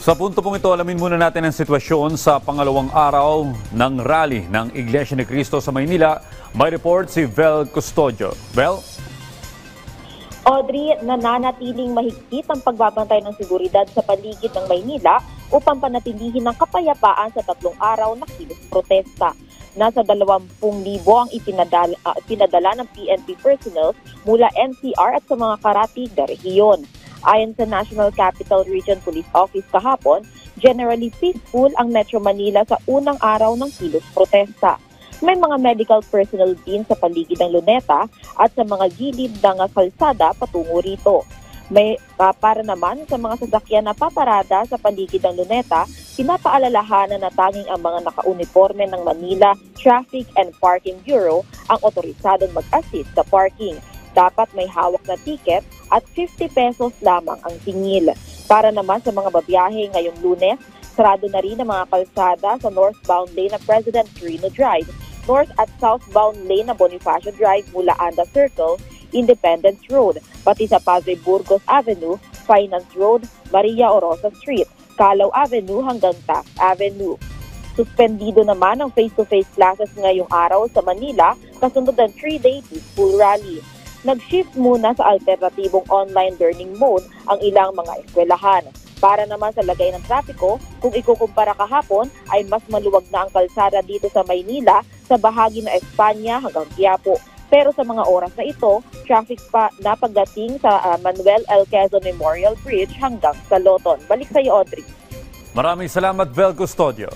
Sa punto pong ito, alamin muna natin ang sitwasyon sa pangalawang araw ng rally ng Iglesia ni Cristo sa Maynila. May report si Vel Custodio. Vel? Audrey, nananatiling mahigpit ang pagbabantay ng seguridad sa paligid ng Maynila upang panatilihin ang kapayapaan sa 3 araw na kilos protesta. Nasa 20,000 ang ipinadala ng PNP personnel mula NCR at sa mga karatig na rehiyon. Ayon sa National Capital Region Police Office kahapon, generally peaceful ang Metro Manila sa unang araw ng kilos protesta. May mga medical personnel din sa paligid ng Luneta at sa mga gilid ng kalsada patungo rito. Para naman sa mga sasakyan na paparada sa paligid ng Luneta, pinapaalalahanan na tanging ang mga naka-uniforme ng Manila Traffic and Parking Bureau ang otorisadong mag-assist sa parking. Dapat may hawak na ticket at 50 pesos lamang ang tingil. Para naman sa mga babiyahe ngayong Lunes, sarado na rin ang mga kalsada sa northbound lane na President Quirino Drive, north at southbound lane na Bonifacio Drive mula Anda Circle, Independence Road, pati sa Padre Burgos Avenue, Finance Road, Maria Orosa Street, Calao Avenue hanggang Taft Avenue. Suspendido naman ang face-to-face classes ngayong araw sa Manila kasunod ng 3-day peaceful rally. Nag-shift muna sa alternatibong online learning mode ang ilang mga eskwelahan. Para naman sa lagay ng trapiko, kung ikukumpara kahapon ay mas maluwag na ang kalsada dito sa Maynila sa bahagi ng Espanya hanggang Quiapo. Pero sa mga oras na ito, traffic pa na pagdating sa Manuel L. Quezon Memorial Bridge hanggang sa Loton. Balik sa iyo, Audrey. Maraming salamat, Vel Custodio.